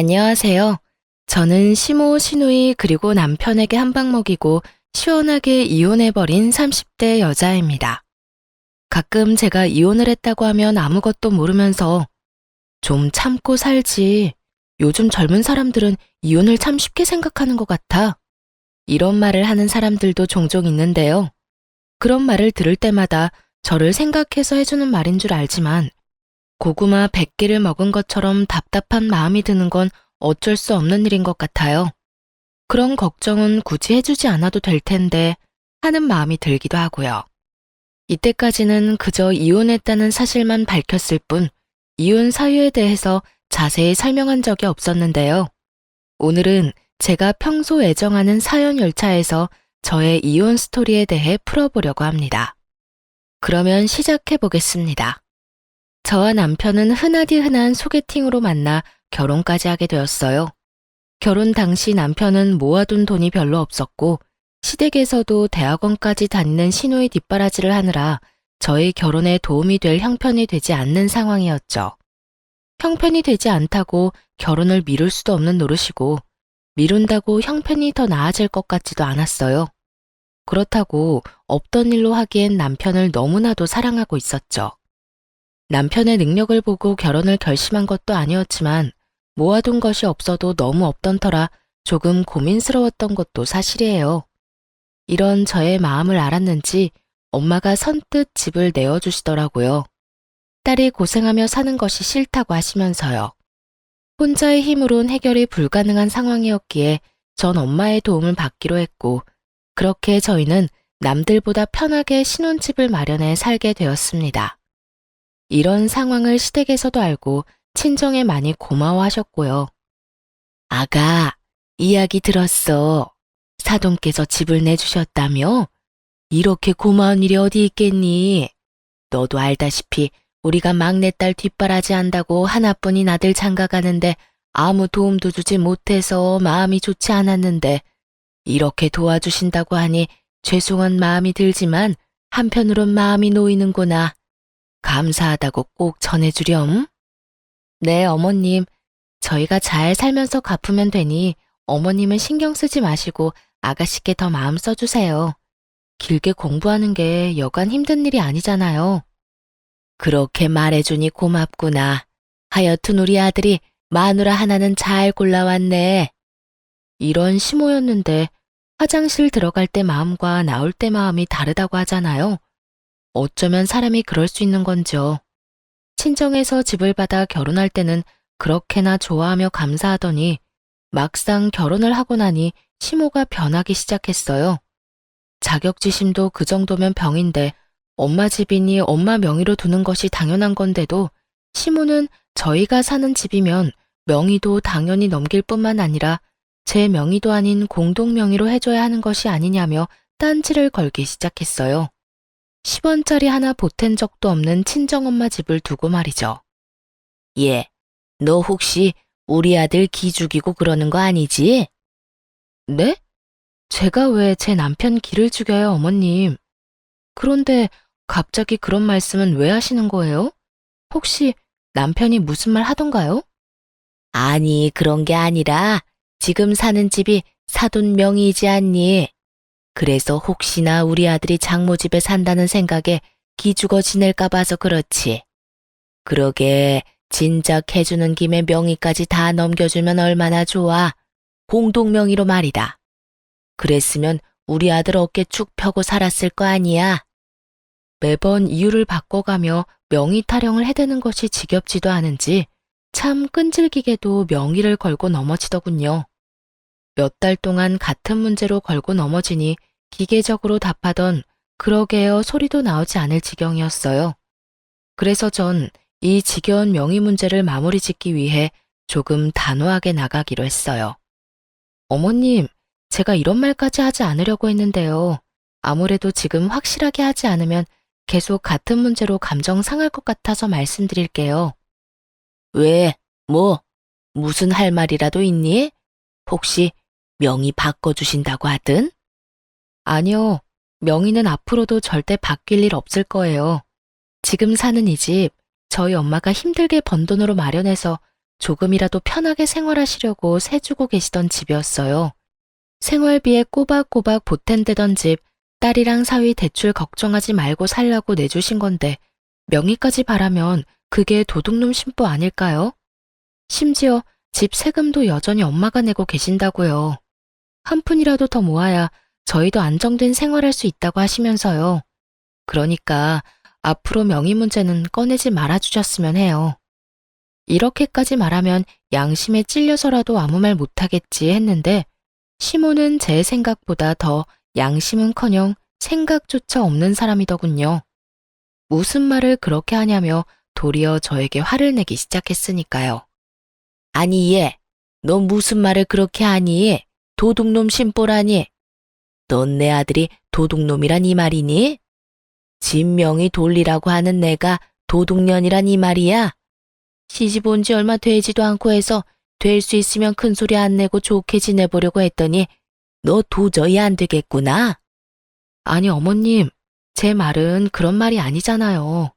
안녕하세요. 저는 시모, 시누이 그리고 남편에게 한 방 먹이고 시원하게 이혼해버린 30대 여자입니다. 가끔 제가 이혼을 했다고 하면 아무것도 모르면서 좀 참고 살지. 요즘 젊은 사람들은 이혼을 참 쉽게 생각하는 것 같아. 이런 말을 하는 사람들도 종종 있는데요. 그런 말을 들을 때마다 저를 생각해서 해주는 말인 줄 알지만 고구마 100개를 먹은 것처럼 답답한 마음이 드는 건 어쩔 수 없는 일인 것 같아요. 그런 걱정은 굳이 해주지 않아도 될 텐데 하는 마음이 들기도 하고요. 이때까지는 그저 이혼했다는 사실만 밝혔을 뿐 이혼 사유에 대해서 자세히 설명한 적이 없었는데요. 오늘은 제가 평소 애정하는 사연 열차에서 저의 이혼 스토리에 대해 풀어보려고 합니다. 그러면 시작해 보겠습니다. 저와 남편은 흔하디 흔한 소개팅으로 만나 결혼까지 하게 되었어요. 결혼 당시 남편은 모아둔 돈이 별로 없었고 시댁에서도 대학원까지 다니는 시누이 뒷바라지를 하느라 저희 결혼에 도움이 될 형편이 되지 않는 상황이었죠. 형편이 되지 않다고 결혼을 미룰 수도 없는 노릇이고 미룬다고 형편이 더 나아질 것 같지도 않았어요. 그렇다고 없던 일로 하기엔 남편을 너무나도 사랑하고 있었죠. 남편의 능력을 보고 결혼을 결심한 것도 아니었지만 모아둔 것이 없어도 너무 없던 터라 조금 고민스러웠던 것도 사실이에요. 이런 저의 마음을 알았는지 엄마가 선뜻 집을 내어주시더라고요. 딸이 고생하며 사는 것이 싫다고 하시면서요. 혼자의 힘으론 해결이 불가능한 상황이었기에 전 엄마의 도움을 받기로 했고 그렇게 저희는 남들보다 편하게 신혼집을 마련해 살게 되었습니다. 이런 상황을 시댁에서도 알고 친정에 많이 고마워하셨고요. 아가, 이야기 들었어. 사돈께서 집을 내주셨다며? 이렇게 고마운 일이 어디 있겠니? 너도 알다시피 우리가 막내딸 뒷바라지 한다고 하나뿐인 아들 장가가는데 아무 도움도 주지 못해서 마음이 좋지 않았는데 이렇게 도와주신다고 하니 죄송한 마음이 들지만 한편으론 마음이 놓이는구나. 감사하다고 꼭 전해주렴. 네, 어머님. 저희가 잘 살면서 갚으면 되니 어머님은 신경 쓰지 마시고 아가씨께 더 마음 써주세요. 길게 공부하는 게 여간 힘든 일이 아니잖아요. 그렇게 말해주니 고맙구나. 하여튼 우리 아들이 마누라 하나는 잘 골라왔네. 이런 시모였는데 화장실 들어갈 때 마음과 나올 때 마음이 다르다고 하잖아요. 어쩌면 사람이 그럴 수 있는 건지요. 친정에서 집을 받아 결혼할 때는 그렇게나 좋아하며 감사하더니 막상 결혼을 하고 나니 시모가 변하기 시작했어요. 자격지심도 그 정도면 병인데 엄마 집이니 엄마 명의로 두는 것이 당연한 건데도 시모는 저희가 사는 집이면 명의도 당연히 넘길 뿐만 아니라 제 명의도 아닌 공동 명의로 해줘야 하는 것이 아니냐며 딴지를 걸기 시작했어요. 10원짜리 하나 보탠 적도 없는 친정엄마 집을 두고 말이죠. 예, 너 혹시 우리 아들 기 죽이고 그러는 거 아니지? 네? 제가 왜 제 남편 기를 죽여요, 어머님? 그런데 갑자기 그런 말씀은 왜 하시는 거예요? 혹시 남편이 무슨 말 하던가요? 아니, 그런 게 아니라 지금 사는 집이 사돈 명의이지 않니? 그래서 혹시나 우리 아들이 장모집에 산다는 생각에 기죽어 지낼까 봐서 그렇지. 그러게 진작 해주는 김에 명의까지 다 넘겨주면 얼마나 좋아. 공동명의로 말이다. 그랬으면 우리 아들 어깨 축 펴고 살았을 거 아니야. 매번 이유를 바꿔가며 명의 타령을 해대는 것이 지겹지도 않은지 참 끈질기게도 명의를 걸고 넘어지더군요. 몇 달 동안 같은 문제로 걸고 넘어지니 기계적으로 답하던 그러게요 소리도 나오지 않을 지경이었어요. 그래서 전 이 지겨운 명의 문제를 마무리 짓기 위해 조금 단호하게 나가기로 했어요. 어머님, 제가 이런 말까지 하지 않으려고 했는데요. 아무래도 지금 확실하게 하지 않으면 계속 같은 문제로 감정 상할 것 같아서 말씀드릴게요. 왜? 뭐? 무슨 할 말이라도 있니? 혹시 명의 바꿔주신다고 하든? 아니요. 명의는 앞으로도 절대 바뀔 일 없을 거예요. 지금 사는 이 집, 저희 엄마가 힘들게 번 돈으로 마련해서 조금이라도 편하게 생활하시려고 세주고 계시던 집이었어요. 생활비에 꼬박꼬박 보탠대던 집, 딸이랑 사위 대출 걱정하지 말고 살라고 내주신 건데 명의까지 바라면 그게 도둑놈 심보 아닐까요? 심지어 집 세금도 여전히 엄마가 내고 계신다고요. 한 푼이라도 더 모아야 저희도 안정된 생활할 수 있다고 하시면서요. 그러니까 앞으로 명의 문제는 꺼내지 말아주셨으면 해요. 이렇게까지 말하면 양심에 찔려서라도 아무 말 못하겠지 했는데 시모는 제 생각보다 더 양심은커녕 생각조차 없는 사람이더군요. 무슨 말을 그렇게 하냐며 도리어 저에게 화를 내기 시작했으니까요. 아니 얘, 너 무슨 말을 그렇게 하니? 도둑놈 심보라니? 넌 내 아들이 도둑놈이란 이 말이니? 진명이 돌리라고 하는 내가 도둑년이란 이 말이야? 시집 온 지 얼마 되지도 않고 해서 될 수 있으면 큰 소리 안 내고 좋게 지내보려고 했더니 너 도저히 안 되겠구나. 아니 어머님, 제 말은 그런 말이 아니잖아요.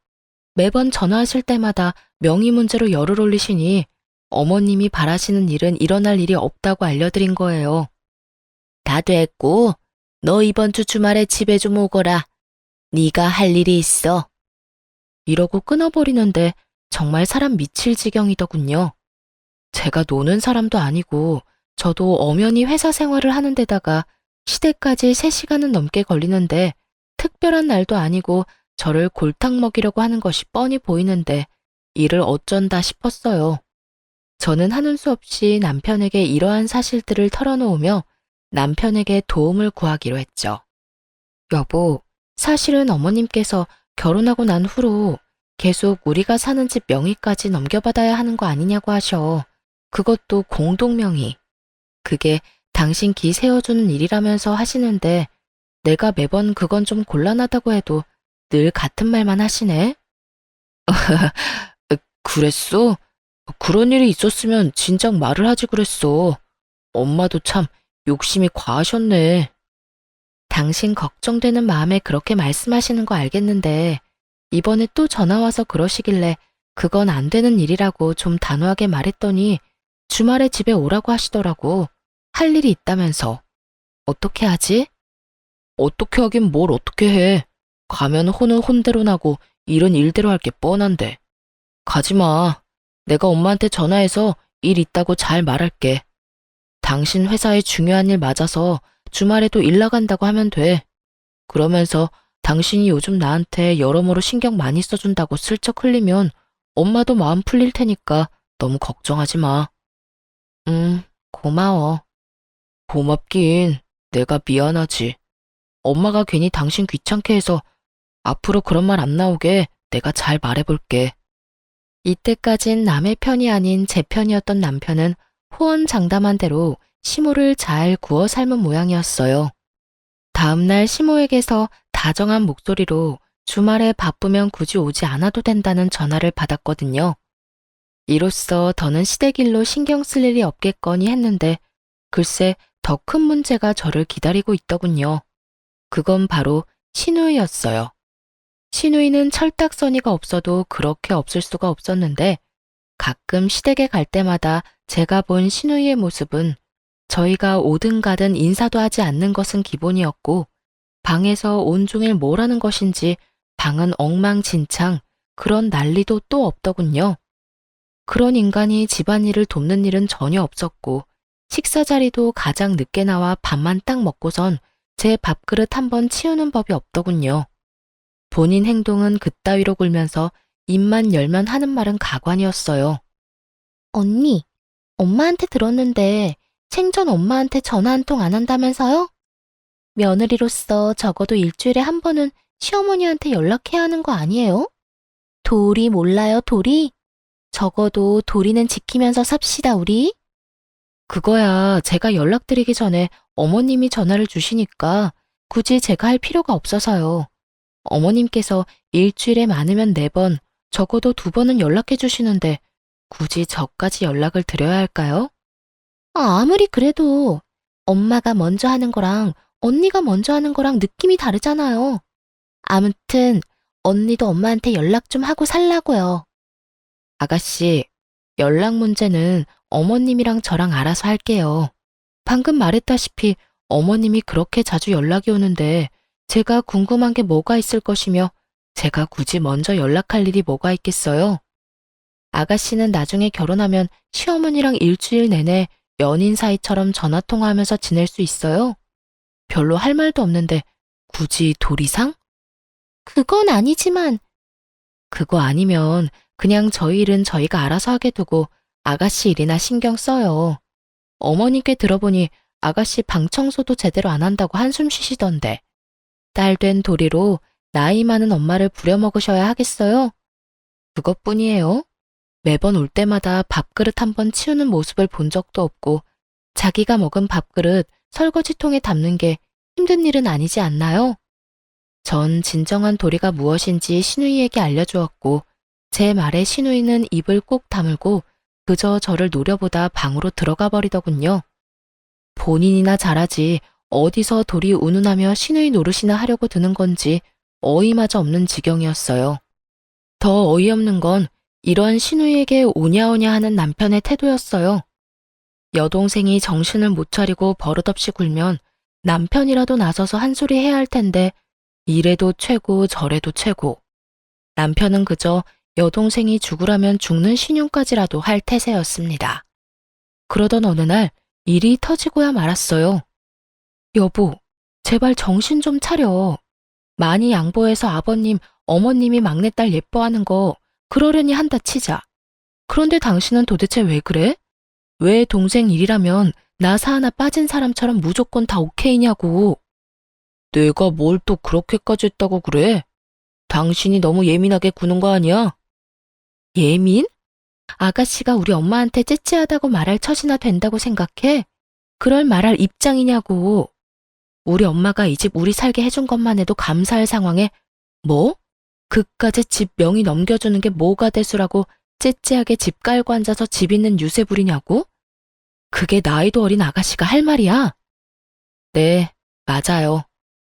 매번 전화하실 때마다 명의 문제로 열을 올리시니 어머님이 바라시는 일은 일어날 일이 없다고 알려드린 거예요. 다 됐고, 너 이번 주 주말에 집에 좀 오거라. 네가 할 일이 있어. 이러고 끊어버리는데 정말 사람 미칠 지경이더군요. 제가 노는 사람도 아니고 저도 엄연히 회사 생활을 하는 데다가 시댁까지 3시간은 넘게 걸리는데 특별한 날도 아니고 저를 골탕 먹이려고 하는 것이 뻔히 보이는데 이를 어쩐다 싶었어요. 저는 하는 수 없이 남편에게 이러한 사실들을 털어놓으며 남편에게 도움을 구하기로 했죠. 여보, 사실은 어머님께서 결혼하고 난 후로 계속 우리가 사는 집 명의까지 넘겨받아야 하는 거 아니냐고 하셔. 그것도 공동명의. 그게 당신 기 세워주는 일이라면서 하시는데 내가 매번 그건 좀 곤란하다고 해도 늘 같은 말만 하시네. 그랬어? 그런 일이 있었으면 진작 말을 하지 그랬어. 엄마도 참 욕심이 과하셨네. 당신 걱정되는 마음에 그렇게 말씀하시는 거 알겠는데 이번에 또 전화 와서 그러시길래 그건 안 되는 일이라고 좀 단호하게 말했더니 주말에 집에 오라고 하시더라고. 할 일이 있다면서. 어떻게 하지? 어떻게 하긴 뭘 어떻게 해. 가면 혼은 혼대로 나고 일은 일대로 할 게 뻔한데. 가지마. 내가 엄마한테 전화해서 일 있다고 잘 말할게. 당신 회사에 중요한 일 맞아서 주말에도 일 나간다고 하면 돼. 그러면서 당신이 요즘 나한테 여러모로 신경 많이 써준다고 슬쩍 흘리면 엄마도 마음 풀릴 테니까 너무 걱정하지 마. 고마워. 고맙긴. 내가 미안하지. 엄마가 괜히 당신 귀찮게 해서 앞으로 그런 말 안 나오게 내가 잘 말해볼게. 이때까진 남의 편이 아닌 제 편이었던 남편은 호언장담한 대로 시모를 잘 구워 삶은 모양이었어요. 다음날 시모에게서 다정한 목소리로 주말에 바쁘면 굳이 오지 않아도 된다는 전화를 받았거든요. 이로써 더는 시댁일로 신경 쓸 일이 없겠거니 했는데 글쎄 더 큰 문제가 저를 기다리고 있더군요. 그건 바로 시누이였어요. 시누이는 철딱서니가 없어도 그렇게 없을 수가 없었는데 가끔 시댁에 갈 때마다 제가 본 시누이의 모습은 저희가 오든 가든 인사도 하지 않는 것은 기본이었고 방에서 온종일 뭘 하는 것인지 방은 엉망진창 그런 난리도 또 없더군요. 그런 인간이 집안일을 돕는 일은 전혀 없었고 식사 자리도 가장 늦게 나와 밥만 딱 먹고선 제 밥그릇 한번 치우는 법이 없더군요. 본인 행동은 그따위로 굴면서 입만 열면 하는 말은 가관이었어요. 언니, 엄마한테 들었는데 생전 엄마한테 전화 한 통 안 한다면서요? 며느리로서 적어도 일주일에 한 번은 시어머니한테 연락해야 하는 거 아니에요? 도리 몰라요, 도리? 적어도 도리는 지키면서 삽시다, 우리. 그거야 제가 연락드리기 전에 어머님이 전화를 주시니까 굳이 제가 할 필요가 없어서요. 어머님께서 일주일에 많으면 4번, 적어도 2번은 연락해 주시는데 굳이 저까지 연락을 드려야 할까요? 아무리 그래도 엄마가 먼저 하는 거랑 언니가 먼저 하는 거랑 느낌이 다르잖아요. 아무튼 언니도 엄마한테 연락 좀 하고 살라고요. 아가씨, 연락 문제는 어머님이랑 저랑 알아서 할게요. 방금 말했다시피 어머님이 그렇게 자주 연락이 오는데 제가 궁금한 게 뭐가 있을 것이며 제가 굳이 먼저 연락할 일이 뭐가 있겠어요? 아가씨는 나중에 결혼하면 시어머니랑 일주일 내내 연인 사이처럼 전화통화하면서 지낼 수 있어요? 별로 할 말도 없는데 굳이 도리상? 그건 아니지만. 그거 아니면 그냥 저희 일은 저희가 알아서 하게 두고 아가씨 일이나 신경 써요. 어머니께 들어보니 아가씨 방 청소도 제대로 안 한다고 한숨 쉬시던데. 딸 된 도리로 나이 많은 엄마를 부려먹으셔야 하겠어요? 그것뿐이에요. 매번 올 때마다 밥그릇 한 번 치우는 모습을 본 적도 없고 자기가 먹은 밥그릇 설거지통에 담는 게 힘든 일은 아니지 않나요? 전 진정한 도리가 무엇인지 시누이에게 알려주었고 제 말에 시누이는 입을 꼭 다물고 그저 저를 노려보다 방으로 들어가 버리더군요. 본인이나 잘하지 어디서 도리 운운하며 시누이 노릇이나 하려고 드는 건지 어이마저 없는 지경이었어요. 더 어이없는 건 이런 시누이에게 오냐오냐 하는 남편의 태도였어요. 여동생이 정신을 못 차리고 버릇없이 굴면 남편이라도 나서서 한 소리 해야 할 텐데 이래도 최고 저래도 최고. 남편은 그저 여동생이 죽으라면 죽는 신용까지라도 할 태세였습니다. 그러던 어느 날 일이 터지고야 말았어요. 여보, 제발 정신 좀 차려. 많이 양보해서 아버님, 어머님이 막내딸 예뻐하는 거 그러려니 한다 치자. 그런데 당신은 도대체 왜 그래? 왜 동생 일이라면 나사 하나 빠진 사람처럼 무조건 다 오케이냐고. 내가 뭘 또 그렇게까지 했다고 그래? 당신이 너무 예민하게 구는 거 아니야? 예민? 아가씨가 우리 엄마한테 째째하다고 말할 처지나 된다고 생각해? 그럴 말할 입장이냐고. 우리 엄마가 이 집 우리 살게 해준 것만 해도 감사할 상황에 뭐? 그까짓 집 명의 넘겨주는 게 뭐가 대수라고 째째하게 집 깔고 앉아서 집 있는 유세 부리냐고? 그게 나이도 어린 아가씨가 할 말이야? 네, 맞아요.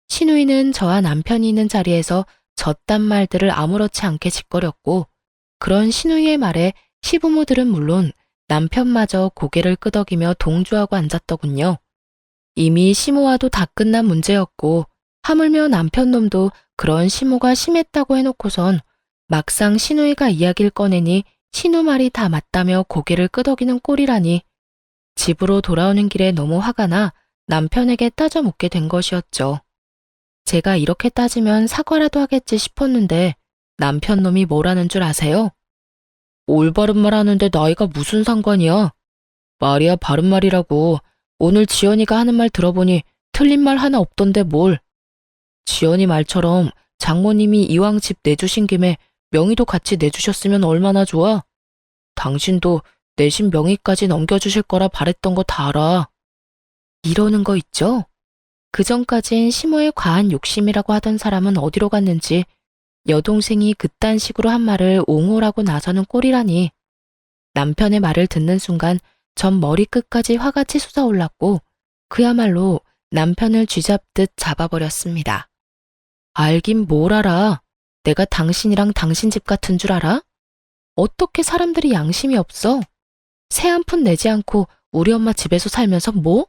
시누이는 저와 남편이 있는 자리에서 저딴 말들을 아무렇지 않게 짓거렸고 그런 시누이의 말에 시부모들은 물론 남편마저 고개를 끄덕이며 동조하고 앉았더군요. 이미 시모와도 다 끝난 문제였고 하물며 남편 놈도 그런 시모가 심했다고 해놓고선 막상 시누이가 이야기를 꺼내니 시누 말이 다 맞다며 고개를 끄덕이는 꼴이라니 집으로 돌아오는 길에 너무 화가 나 남편에게 따져 묻게 된 것이었죠. 제가 이렇게 따지면 사과라도 하겠지 싶었는데 남편 놈이 뭐라는 줄 아세요? 올바른 말 하는데 나이가 무슨 상관이야? 말이야 바른 말이라고. 오늘 지연이가 하는 말 들어보니 틀린 말 하나 없던데 뭘. 지연이 말처럼 장모님이 이왕 집 내주신 김에 명의도 같이 내주셨으면 얼마나 좋아. 당신도 내신 명의까지 넘겨주실 거라 바랬던 거 다 알아. 이러는 거 있죠? 그전까진 시모의 과한 욕심이라고 하던 사람은 어디로 갔는지 여동생이 그딴 식으로 한 말을 옹호라고 나서는 꼴이라니. 남편의 말을 듣는 순간 전 머리끝까지 화가 치솟아 올랐고 그야말로 남편을 쥐잡듯 잡아버렸습니다. 알긴 뭘 알아. 내가 당신이랑 당신 집 같은 줄 알아? 어떻게 사람들이 양심이 없어? 새 한 푼 내지 않고 우리 엄마 집에서 살면서 뭐?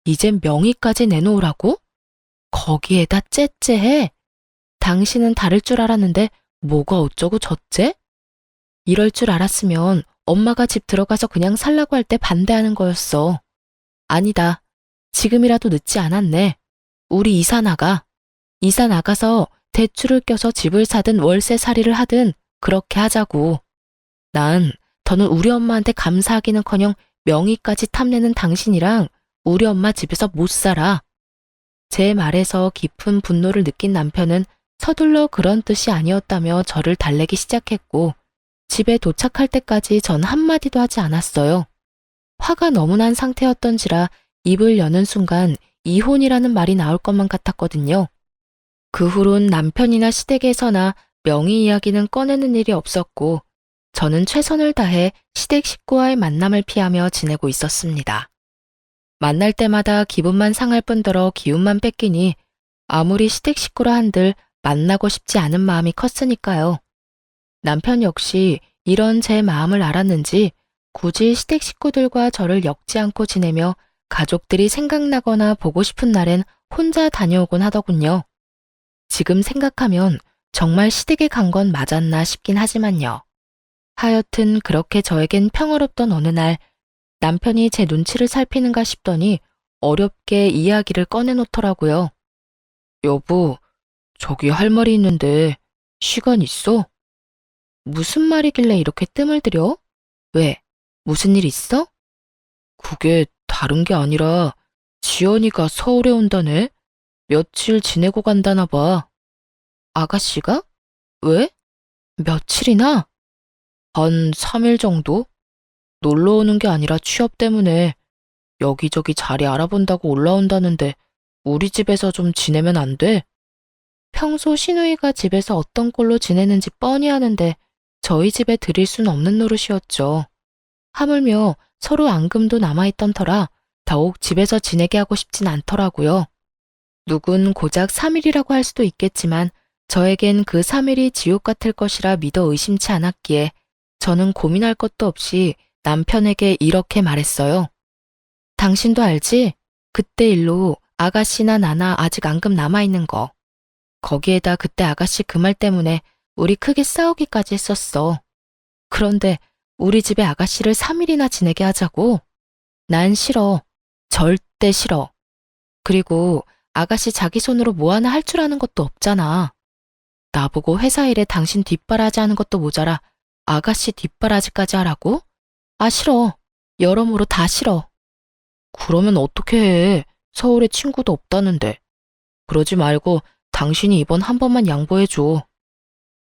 이젠 명의까지 내놓으라고? 거기에다 째째해. 당신은 다를 줄 알았는데 뭐가 어쩌고 저째? 이럴 줄 알았으면 엄마가 집 들어가서 그냥 살라고 할 때 반대하는 거였어. 아니다. 지금이라도 늦지 않았네. 우리 이사 나가. 이사 나가서 대출을 껴서 집을 사든 월세살이를 하든 그렇게 하자고. 난 더는 우리 엄마한테 감사하기는커녕 명의까지 탐내는 당신이랑 우리 엄마 집에서 못 살아. 제 말에서 깊은 분노를 느낀 남편은 서둘러 그런 뜻이 아니었다며 저를 달래기 시작했고 집에 도착할 때까지 전 한마디도 하지 않았어요. 화가 너무 난 상태였던지라 입을 여는 순간 이혼이라는 말이 나올 것만 같았거든요. 그 후론 남편이나 시댁에서나 명의 이야기는 꺼내는 일이 없었고 저는 최선을 다해 시댁 식구와의 만남을 피하며 지내고 있었습니다. 만날 때마다 기분만 상할 뿐더러 기운만 뺏기니 아무리 시댁 식구라 한들 만나고 싶지 않은 마음이 컸으니까요. 남편 역시 이런 제 마음을 알았는지 굳이 시댁 식구들과 저를 엮지 않고 지내며 가족들이 생각나거나 보고 싶은 날엔 혼자 다녀오곤 하더군요. 지금 생각하면 정말 시댁에 간 건 맞았나 싶긴 하지만요. 하여튼 그렇게 저에겐 평화롭던 어느 날 남편이 제 눈치를 살피는가 싶더니 어렵게 이야기를 꺼내놓더라고요. 여보, 저기 할 말이 있는데 시간 있어? 무슨 말이길래 이렇게 뜸을 들여? 왜? 무슨 일 있어? 그게 다른 게 아니라 지연이가 서울에 온다네? 며칠 지내고 간다나 봐. 아가씨가? 왜? 며칠이나? 한 3일 정도? 놀러 오는 게 아니라 취업 때문에 여기저기 자리 알아본다고 올라온다는데 우리 집에서 좀 지내면 안 돼? 평소 시누이가 집에서 어떤 꼴로 지내는지 뻔히 아는데 저희 집에 들일 순 없는 노릇이었죠. 하물며 서로 앙금도 남아있던 터라 더욱 집에서 지내게 하고 싶진 않더라고요. 누군 고작 3일이라고 할 수도 있겠지만 저에겐 그 3일이 지옥 같을 것이라 믿어 의심치 않았기에 저는 고민할 것도 없이 남편에게 이렇게 말했어요. 당신도 알지? 그때 일로 아가씨나 나나 아직 앙금 남아있는 거. 거기에다 그때 아가씨 그 말 때문에 우리 크게 싸우기까지 했었어. 그런데 우리 집에 아가씨를 3일이나 지내게 하자고? 난 싫어. 절대 싫어. 그리고 아가씨 자기 손으로 뭐 하나 할 줄 아는 것도 없잖아. 나보고 회사 일에 당신 뒷바라지 하는 것도 모자라 아가씨 뒷바라지까지 하라고? 아, 싫어. 여러모로 다 싫어. 그러면 어떻게 해? 서울에 친구도 없다는데. 그러지 말고 당신이 이번 한 번만 양보해줘.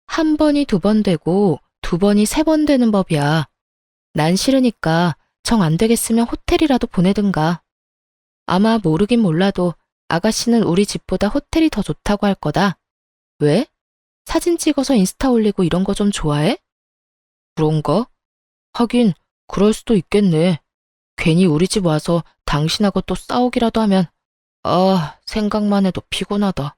한 번이 두 번 되고 두 번이 세 번 되는 법이야. 난 싫으니까 정 안 되겠으면 호텔이라도 보내든가. 아마 모르긴 몰라도 아가씨는 우리 집보다 호텔이 더 좋다고 할 거다. 왜? 사진 찍어서 인스타 올리고 이런 거 좀 좋아해? 그런가? 하긴 그럴 수도 있겠네. 괜히 우리 집 와서 당신하고 또 싸우기라도 하면 생각만 해도 피곤하다.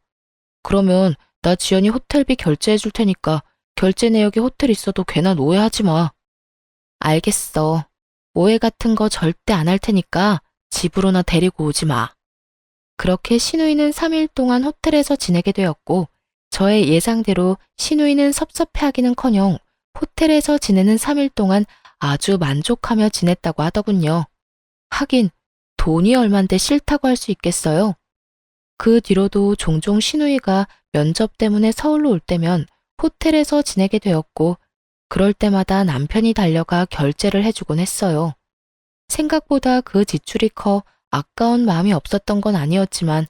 그러면 나 지연이 호텔비 결제해 줄 테니까 결제 내역에 호텔 있어도 괜한 오해하지 마. 알겠어. 오해 같은 거 절대 안 할 테니까 집으로나 데리고 오지 마. 그렇게 시누이는 3일 동안 호텔에서 지내게 되었고 저의 예상대로 시누이는 섭섭해하기는커녕 호텔에서 지내는 3일 동안 아주 만족하며 지냈다고 하더군요. 하긴 돈이 얼만데 싫다고 할 수 있겠어요. 그 뒤로도 종종 시누이가 면접 때문에 서울로 올 때면 호텔에서 지내게 되었고 그럴 때마다 남편이 달려가 결제를 해주곤 했어요. 생각보다 그 지출이 커 아까운 마음이 없었던 건 아니었지만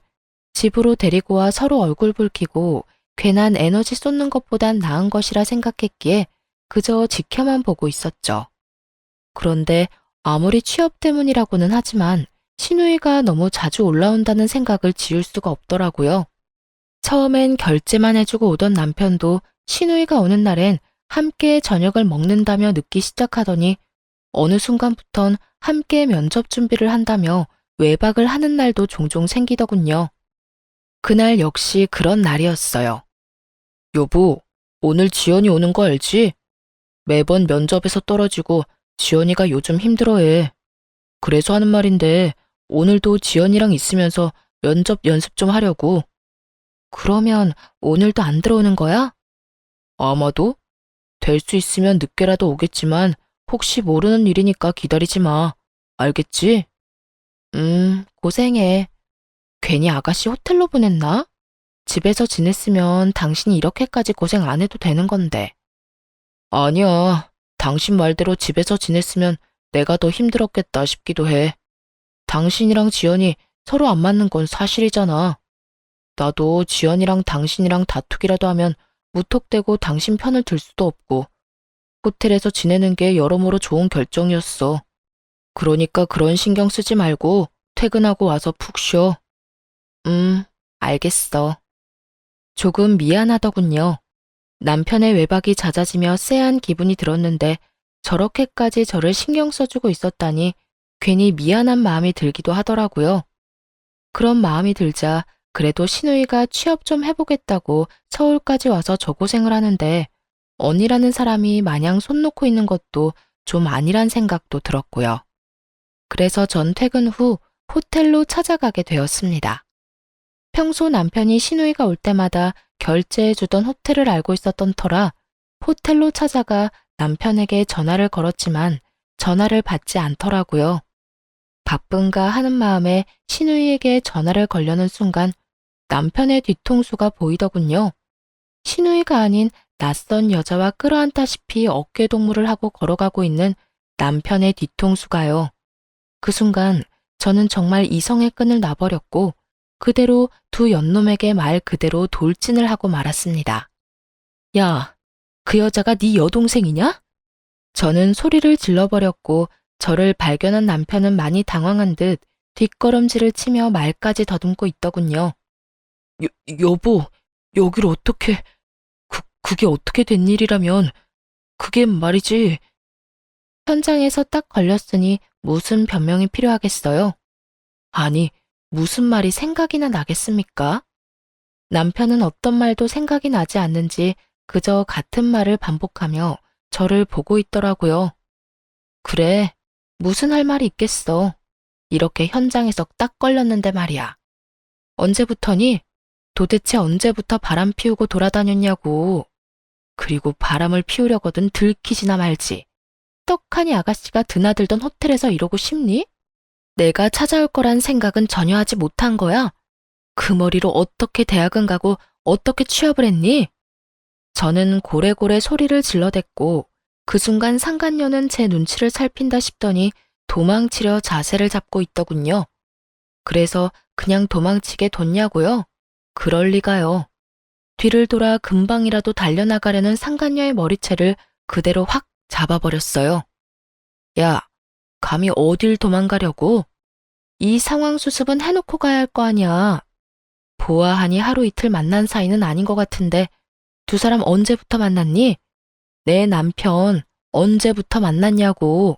집으로 데리고 와 서로 얼굴 붉히고 괜한 에너지 쏟는 것보단 나은 것이라 생각했기에 그저 지켜만 보고 있었죠. 그런데 아무리 취업 때문이라고는 하지만 시누이가 너무 자주 올라온다는 생각을 지울 수가 없더라고요. 처음엔 결제만 해주고 오던 남편도 시누이가 오는 날엔 함께 저녁을 먹는다며 늦기 시작하더니 어느 순간부턴 함께 면접 준비를 한다며 외박을 하는 날도 종종 생기더군요. 그날 역시 그런 날이었어요. 여보, 오늘 지연이 오는 거 알지? 매번 면접에서 떨어지고 지연이가 요즘 힘들어해. 그래서 하는 말인데 오늘도 지연이랑 있으면서 면접 연습 좀 하려고. 그러면 오늘도 안 들어오는 거야? 아마도. 될 수 있으면 늦게라도 오겠지만 혹시 모르는 일이니까 기다리지 마. 알겠지? 고생해. 괜히 아가씨 호텔로 보냈나? 집에서 지냈으면 당신이 이렇게까지 고생 안 해도 되는 건데. 아니야. 당신 말대로 집에서 지냈으면 내가 더 힘들었겠다 싶기도 해. 당신이랑 지연이 서로 안 맞는 건 사실이잖아. 나도 지연이랑 당신이랑 다투기라도 하면 무턱대고 당신 편을 들 수도 없고 호텔에서 지내는 게 여러모로 좋은 결정이었어. 그러니까 그런 신경 쓰지 말고 퇴근하고 와서 푹 쉬어. 알겠어. 조금 미안하더군요. 남편의 외박이 잦아지며 쎄한 기분이 들었는데 저렇게까지 저를 신경 써주고 있었다니 괜히 미안한 마음이 들기도 하더라고요. 그런 마음이 들자 그래도 시누이가 취업 좀 해보겠다고 서울까지 와서 저 고생을 하는데 언니라는 사람이 마냥 손 놓고 있는 것도 좀 아니란 생각도 들었고요. 그래서 전 퇴근 후 호텔로 찾아가게 되었습니다. 평소 남편이 시누이가 올 때마다 결제해주던 호텔을 알고 있었던 터라 호텔로 찾아가 남편에게 전화를 걸었지만 전화를 받지 않더라고요. 바쁜가 하는 마음에 시누이에게 전화를 걸려는 순간 남편의 뒤통수가 보이더군요. 시누이가 아닌 낯선 여자와 끌어안다시피 어깨동무를 하고 걸어가고 있는 남편의 뒤통수가요. 그 순간 저는 정말 이성의 끈을 놔버렸고 그대로 두 연놈에게 말 그대로 돌진을 하고 말았습니다. 야, 그 여자가 네 여동생이냐? 저는 소리를 질러버렸고 저를 발견한 남편은 많이 당황한 듯 뒷걸음질을 치며 말까지 더듬고 있더군요. 여보, 여길 어떻게, 그게 어떻게 된 일이라면, 그게 말이지. 현장에서 딱 걸렸으니 무슨 변명이 필요하겠어요? 아니, 무슨 말이 생각이나 나겠습니까? 남편은 어떤 말도 생각이 나지 않는지 그저 같은 말을 반복하며 저를 보고 있더라고요. 그래, 무슨 할 말이 있겠어. 이렇게 현장에서 딱 걸렸는데 말이야. 언제부터니? 도대체 언제부터 바람 피우고 돌아다녔냐고. 그리고 바람을 피우려거든 들키지나 말지. 떡하니 아가씨가 드나들던 호텔에서 이러고 싶니? 내가 찾아올 거란 생각은 전혀 하지 못한 거야. 그 머리로 어떻게 대학은 가고 어떻게 취업을 했니? 저는 고래고래 소리를 질러댔고 그 순간 상간녀는 제 눈치를 살핀다 싶더니 도망치려 자세를 잡고 있더군요. 그래서 그냥 도망치게 뒀냐고요? 그럴 리가요. 뒤를 돌아 금방이라도 달려나가려는 상간녀의 머리채를 그대로 확 잡아버렸어요. 야, 감히 어딜 도망가려고? 이 상황 수습은 해놓고 가야 할 거 아니야. 보아하니 하루 이틀 만난 사이는 아닌 것 같은데 두 사람 언제부터 만났니? 내 남편 언제부터 만났냐고.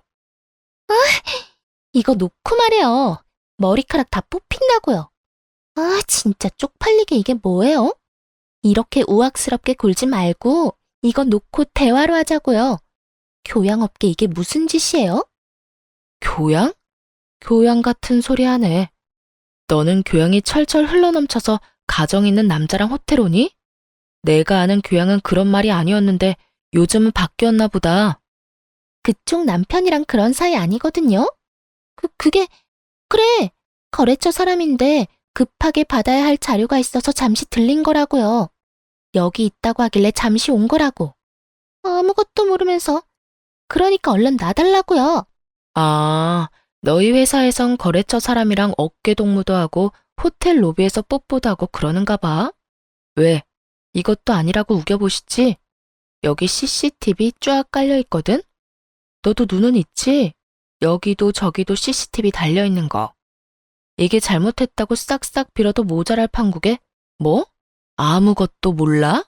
이거 놓고 말해요. 머리카락 다 뽑힌다고요. 아, 진짜 쪽팔리게 이게 뭐예요? 이렇게 우악스럽게 굴지 말고 이거 놓고 대화로 하자고요. 교양 없게 이게 무슨 짓이에요? 교양? 교양 같은 소리 하네. 너는 교양이 철철 흘러넘쳐서 가정 있는 남자랑 호텔 오니? 내가 아는 교양은 그런 말이 아니었는데 요즘은 바뀌었나 보다. 그쪽 남편이랑 그런 사이 아니거든요? 그래. 거래처 사람인데 급하게 받아야 할 자료가 있어서 잠시 들린 거라고요. 여기 있다고 하길래 잠시 온 거라고. 아무것도 모르면서. 그러니까 얼른 놔달라고요. 아, 너희 회사에선 거래처 사람이랑 어깨동무도 하고 호텔 로비에서 뽀뽀도 하고 그러는가 봐. 왜? 이것도 아니라고 우겨보시지? 여기 CCTV 쫙 깔려있거든? 너도 눈은 있지? 여기도 저기도 CCTV 달려있는 거. 이게 잘못했다고 싹싹 빌어도 모자랄 판국에 뭐? 아무것도 몰라?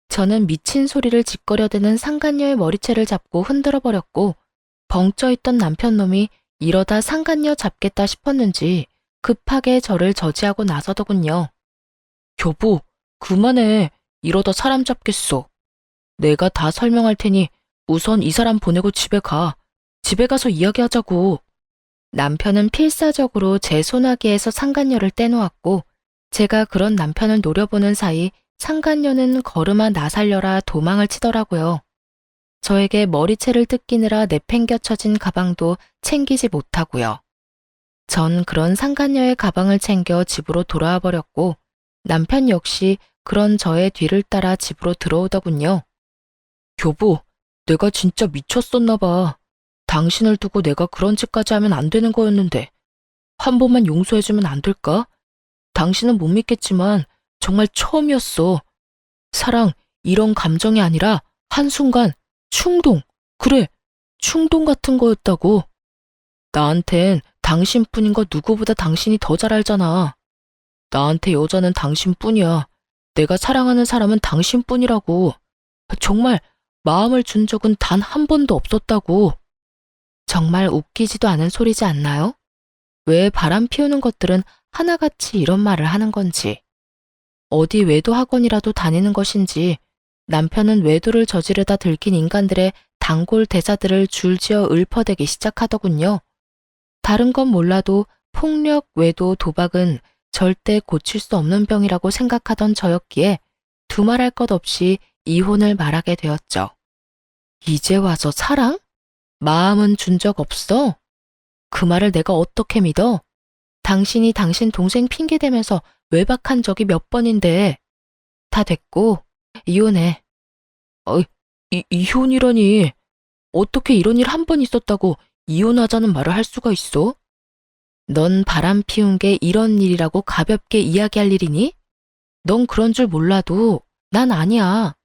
저는 미친 소리를 짓거려대는 상간녀의 머리채를 잡고 흔들어버렸고 벙쪄있던 남편놈이 이러다 상간녀 잡겠다 싶었는지 급하게 저를 저지하고 나서더군요. 여보, 그만해. 이러다 사람 잡겠어. 내가 다 설명할 테니 우선 이 사람 보내고 집에 가. 집에 가서 이야기하자고. 남편은 필사적으로 제 소나기에서 상간녀를 떼놓았고 제가 그런 남편을 노려보는 사이 상간녀는 걸음아 나 살려라 도망을 치더라고요. 저에게 머리채를 뜯기느라 내팽겨쳐진 가방도 챙기지 못하고요. 전 그런 상간녀의 가방을 챙겨 집으로 돌아와 버렸고 남편 역시 그런 저의 뒤를 따라 집으로 들어오더군요. 여보, 내가 진짜 미쳤었나 봐. 당신을 두고 내가 그런 짓까지 하면 안 되는 거였는데 한 번만 용서해주면 안 될까? 당신은 못 믿겠지만 정말 처음이었어. 사랑, 이런 감정이 아니라 한순간 충동, 그래, 충동 같은 거였다고. 나한텐 당신뿐인 거 누구보다 당신이 더 잘 알잖아. 나한테 여자는 당신뿐이야. 내가 사랑하는 사람은 당신뿐이라고. 정말 마음을 준 적은 단 한 번도 없었다고. 정말 웃기지도 않은 소리지 않나요? 왜 바람 피우는 것들은 하나같이 이런 말을 하는 건지. 어디 외도 학원이라도 다니는 것인지 남편은 외도를 저지르다 들킨 인간들의 단골 대사들을 줄지어 읊어대기 시작하더군요. 다른 건 몰라도 폭력, 외도, 도박은 절대 고칠 수 없는 병이라고 생각하던 저였기에 두말할 것 없이 이혼을 말하게 되었죠. 이제 와서 사랑? 마음은 준 적 없어? 그 말을 내가 어떻게 믿어? 당신이 당신 동생 핑계대면서 외박한 적이 몇 번인데. 다 됐고, 이혼해. 이혼이라니. 어떻게 이런 일 한 번 있었다고 이혼하자는 말을 할 수가 있어? 넌 바람 피운 게 이런 일이라고 가볍게 이야기할 일이니? 넌 그런 줄 몰라도 난 아니야.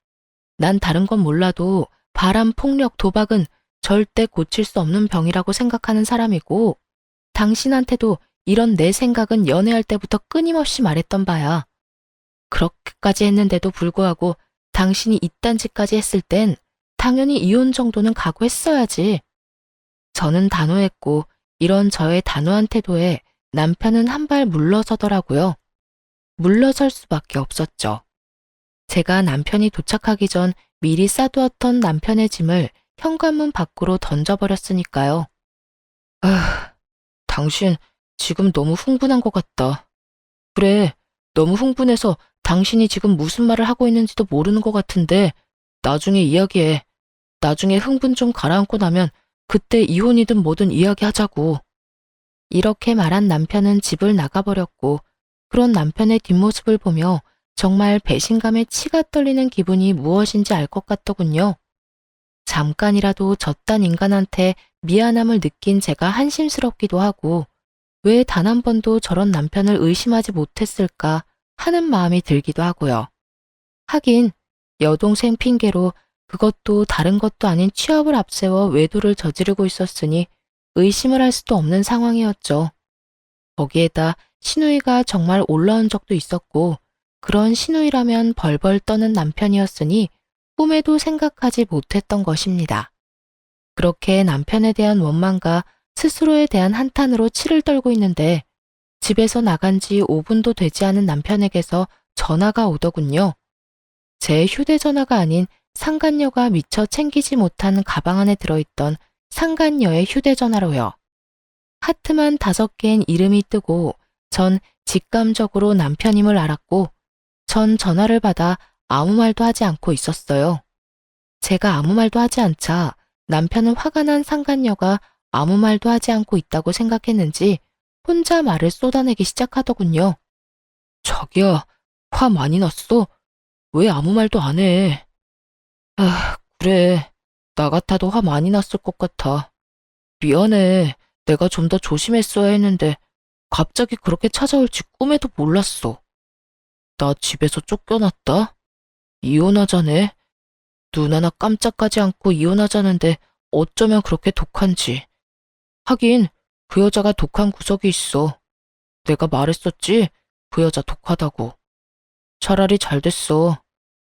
난 다른 건 몰라도 바람, 폭력, 도박은 절대 고칠 수 없는 병이라고 생각하는 사람이고, 당신한테도 이런 내 생각은 연애할 때부터 끊임없이 말했던 바야. 그렇게까지 했는데도 불구하고 당신이 이딴 짓까지 했을 땐 당연히 이혼 정도는 각오했어야지. 저는 단호했고 이런 저의 단호한 태도에 남편은 한 발 물러서더라고요. 물러설 수밖에 없었죠. 제가 남편이 도착하기 전 미리 싸두었던 남편의 짐을 현관문 밖으로 던져버렸으니까요. 당신 지금 너무 흥분한 것 같다. 그래, 너무 흥분해서 당신이 지금 무슨 말을 하고 있는지도 모르는 것 같은데 나중에 이야기해. 나중에 흥분 좀 가라앉고 나면 그때 이혼이든 뭐든 이야기하자고. 이렇게 말한 남편은 집을 나가버렸고, 그런 남편의 뒷모습을 보며 정말 배신감에 치가 떨리는 기분이 무엇인지 알 것 같더군요. 잠깐이라도 저딴 인간한테 미안함을 느낀 제가 한심스럽기도 하고, 왜 단 한 번도 저런 남편을 의심하지 못했을까 하는 마음이 들기도 하고요. 하긴 여동생 핑계로 그것도 다른 것도 아닌 취업을 앞세워 외도를 저지르고 있었으니 의심을 할 수도 없는 상황이었죠. 거기에다 시누이가 정말 올라온 적도 있었고, 그런 시누이라면 벌벌 떠는 남편이었으니 꿈에도 생각하지 못했던 것입니다. 그렇게 남편에 대한 원망과 스스로에 대한 한탄으로 치를 떨고 있는데, 집에서 나간 지 5분도 되지 않은 남편에게서 전화가 오더군요. 제 휴대전화가 아닌 상간녀가 미처 챙기지 못한 가방 안에 들어있던 상간녀의 휴대전화로요. 하트만 5개인 이름이 뜨고 전 직감적으로 남편임을 알았고, 전 전화를 받아 아무 말도 하지 않고 있었어요. 제가 아무 말도 하지 않자 남편은 화가 난 상간녀가 아무 말도 하지 않고 있다고 생각했는지 혼자 말을 쏟아내기 시작하더군요. 자기야, 화 많이 났어? 왜 아무 말도 안 해? 그래. 나 같아도 화 많이 났을 것 같아. 미안해. 내가 좀 더 조심했어야 했는데 갑자기 그렇게 찾아올지 꿈에도 몰랐어. 나 집에서 쫓겨났다? 이혼하자네. 눈 하나 깜짝하지 않고 이혼하자는데 어쩌면 그렇게 독한지. 하긴 그 여자가 독한 구석이 있어. 내가 말했었지? 그 여자 독하다고. 차라리 잘 됐어.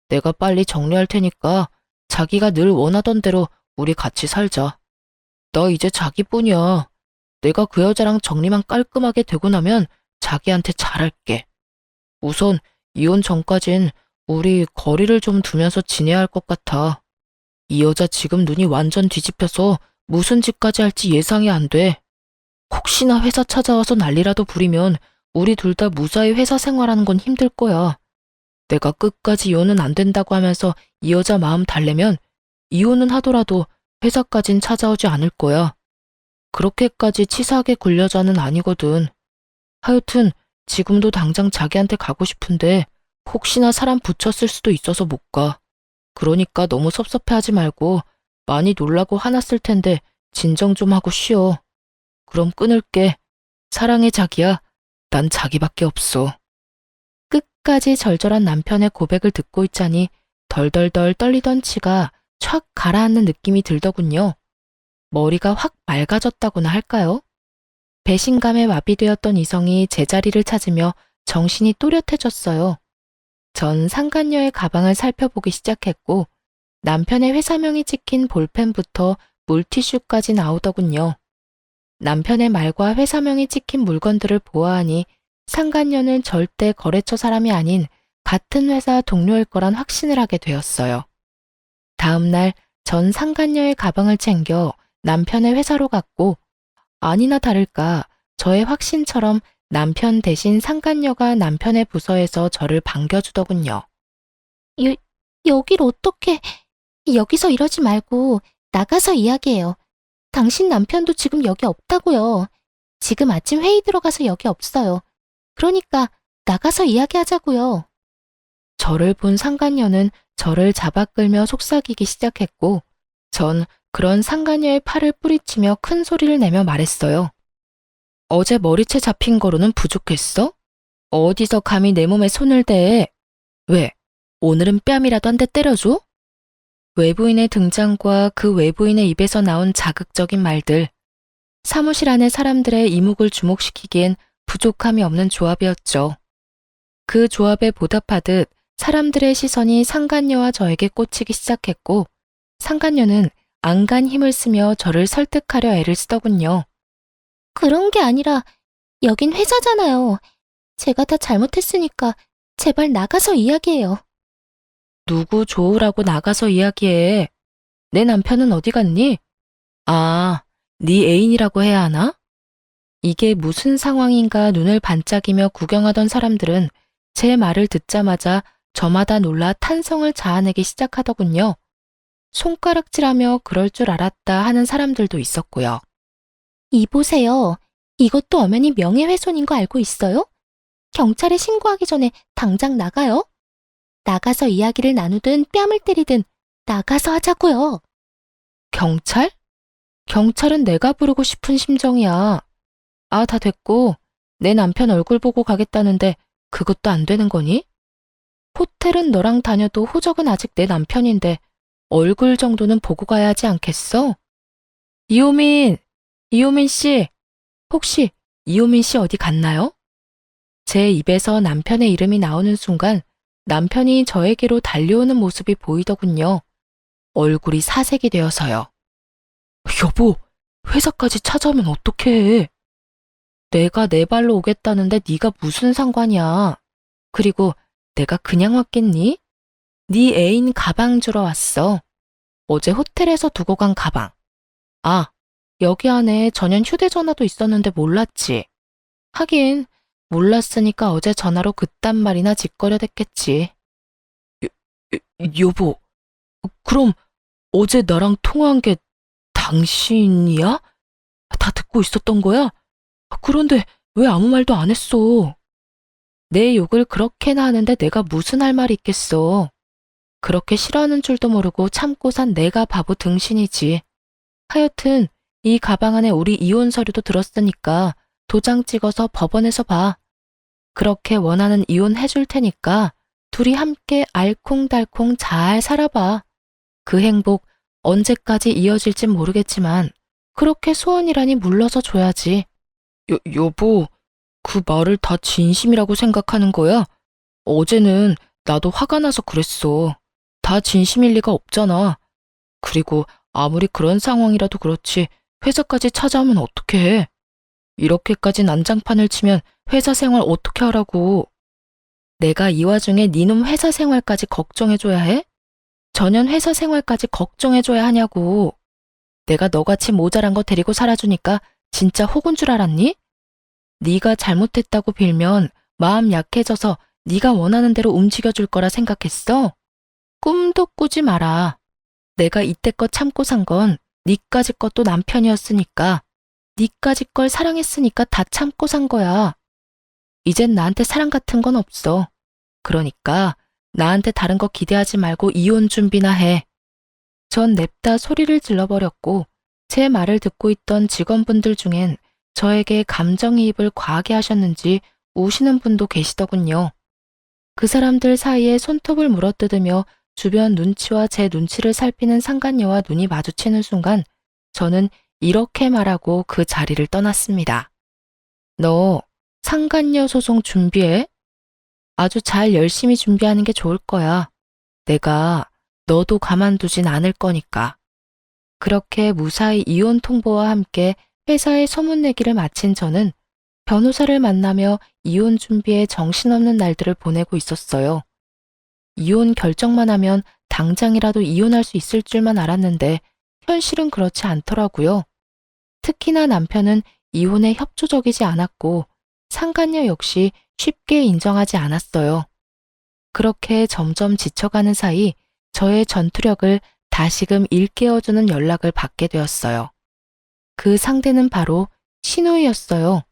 내가 빨리 정리할 테니까 자기가 늘 원하던 대로 우리 같이 살자. 나 이제 자기뿐이야. 내가 그 여자랑 정리만 깔끔하게 되고 나면 자기한테 잘할게. 우선 이혼 전까진 우리 거리를 좀 두면서 지내야 할 것 같아. 이 여자 지금 눈이 완전 뒤집혀서 무슨 짓까지 할지 예상이 안 돼. 혹시나 회사 찾아와서 난리라도 부리면 우리 둘 다 무사히 회사 생활하는 건 힘들 거야. 내가 끝까지 이혼은 안 된다고 하면서 이 여자 마음 달래면 이혼은 하더라도 회사까진 찾아오지 않을 거야. 그렇게까지 치사하게 굴 여자는 아니거든. 하여튼 지금도 당장 자기한테 가고 싶은데 혹시나 사람 붙였을 수도 있어서 못 가. 그러니까 너무 섭섭해하지 말고 많이 놀라고 화났을 텐데 진정 좀 하고 쉬어. 그럼 끊을게. 사랑해 자기야. 난 자기밖에 없어. 끝까지 절절한 남편의 고백을 듣고 있자니 덜덜덜 떨리던 치가 촥 가라앉는 느낌이 들더군요. 머리가 확 맑아졌다고나 할까요? 배신감에 마비되었던 이성이 제자리를 찾으며 정신이 또렷해졌어요. 전 상간녀의 가방을 살펴보기 시작했고 남편의 회사명이 찍힌 볼펜부터 물티슈까지 나오더군요. 남편의 말과 회사명이 찍힌 물건들을 보아하니 상간녀는 절대 거래처 사람이 아닌 같은 회사 동료일 거란 확신을 하게 되었어요. 다음 날 전 상간녀의 가방을 챙겨 남편의 회사로 갔고, 아니나 다를까 저의 확신처럼 남편 대신 상간녀가 남편의 부서에서 저를 반겨주더군요. 여길 어떻게, 여기서 이러지 말고 나가서 이야기해요. 당신 남편도 지금 여기 없다고요. 지금 아침 회의 들어가서 여기 없어요. 그러니까 나가서 이야기하자고요. 저를 본 상간녀는 저를 잡아 끌며 속삭이기 시작했고, 전 그런 상간녀의 팔을 뿌리치며 큰 소리를 내며 말했어요. 어제 머리채 잡힌 거로는 부족했어? 어디서 감히 내 몸에 손을 대? 왜? 오늘은 뺨이라도 한 대 때려줘? 외부인의 등장과 그 외부인의 입에서 나온 자극적인 말들, 사무실 안의 사람들의 이목을 주목시키기엔 부족함이 없는 조합이었죠. 그 조합에 보답하듯 사람들의 시선이 상간녀와 저에게 꽂히기 시작했고, 상간녀는 안간 힘을 쓰며 저를 설득하려 애를 쓰더군요. 그런 게 아니라 여긴 회사잖아요. 제가 다 잘못했으니까 제발 나가서 이야기해요. 누구 좋으라고 나가서 이야기해. 내 남편은 어디 갔니? 아, 네 애인이라고 해야 하나? 이게 무슨 상황인가 눈을 반짝이며 구경하던 사람들은 제 말을 듣자마자 저마다 놀라 탄성을 자아내기 시작하더군요. 손가락질하며 그럴 줄 알았다 하는 사람들도 있었고요. 이보세요. 이것도 엄연히 명예훼손인 거 알고 있어요? 경찰에 신고하기 전에 당장 나가요. 나가서 이야기를 나누든 뺨을 때리든 나가서 하자고요. 경찰? 경찰은 내가 부르고 싶은 심정이야. 아, 다 됐고, 내 남편 얼굴 보고 가겠다는데 그것도 안 되는 거니? 호텔은 너랑 다녀도 호적은 아직 내 남편인데 얼굴 정도는 보고 가야 하지 않겠어? 이호민 씨, 혹시 이호민 씨 어디 갔나요? 제 입에서 남편의 이름이 나오는 순간 남편이 저에게로 달려오는 모습이 보이더군요. 얼굴이 사색이 되어서요. 여보, 회사까지 찾아오면 어떡해? 내가 내 발로 오겠다는데 네가 무슨 상관이야. 그리고 내가 그냥 왔겠니? 네 애인 가방 주러 왔어. 어제 호텔에서 두고 간 가방. 아, 여기 안에 전용 휴대전화도 있었는데 몰랐지. 하긴 몰랐으니까 어제 전화로 그딴 말이나 짓거려댔겠지. 여보, 그럼 어제 나랑 통화한 게 당신이야? 다 듣고 있었던 거야? 그런데 왜 아무 말도 안 했어? 내 욕을 그렇게나 하는데 내가 무슨 할 말이 있겠어. 그렇게 싫어하는 줄도 모르고 참고 산 내가 바보 등신이지. 하여튼 이 가방 안에 우리 이혼 서류도 들었으니까 도장 찍어서 법원에서 봐. 그렇게 원하는 이혼 해줄 테니까 둘이 함께 알콩달콩 잘 살아봐. 그 행복 언제까지 이어질진 모르겠지만 그렇게 소원이라니 물러서 줘야지. 여보, 그 말을 다 진심이라고 생각하는 거야? 어제는 나도 화가 나서 그랬어. 다 진심일 리가 없잖아. 그리고 아무리 그런 상황이라도 그렇지 회사까지 찾아오면 어떡해. 이렇게까지 난장판을 치면 회사 생활 어떻게 하라고. 내가 이 와중에 니놈 회사 생활까지 걱정해줘야 해? 전현 회사 생활까지 걱정해줘야 하냐고. 내가 너같이 모자란 거 데리고 살아주니까 진짜 혹은 줄 알았니? 네가 잘못했다고 빌면 마음 약해져서 네가 원하는 대로 움직여줄 거라 생각했어? 꿈도 꾸지 마라. 내가 이때껏 참고 산 건 니까지 것도 남편이었으니까, 니까지 걸 사랑했으니까 다 참고 산 거야. 이젠 나한테 사랑 같은 건 없어. 그러니까 나한테 다른 거 기대하지 말고 이혼 준비나 해. 전 냅다 소리를 질러버렸고 제 말을 듣고 있던 직원분들 중엔 저에게 감정이입을 과하게 하셨는지 우시는 분도 계시더군요. 그 사람들 사이에 손톱을 물어뜯으며 주변 눈치와 제 눈치를 살피는 상간녀와 눈이 마주치는 순간 저는 이렇게 말하고 그 자리를 떠났습니다. 너 상간녀 소송 준비해? 아주 잘 열심히 준비하는 게 좋을 거야. 내가 너도 가만두진 않을 거니까. 그렇게 무사히 이혼 통보와 함께 회사에 소문내기를 마친 저는 변호사를 만나며 이혼 준비에 정신없는 날들을 보내고 있었어요. 이혼 결정만 하면 당장이라도 이혼할 수 있을 줄만 알았는데 현실은 그렇지 않더라고요. 특히나 남편은 이혼에 협조적이지 않았고 상간녀 역시 쉽게 인정하지 않았어요. 그렇게 점점 지쳐가는 사이 저의 전투력을 다시금 일깨워주는 연락을 받게 되었어요. 그 상대는 바로 신우이였어요.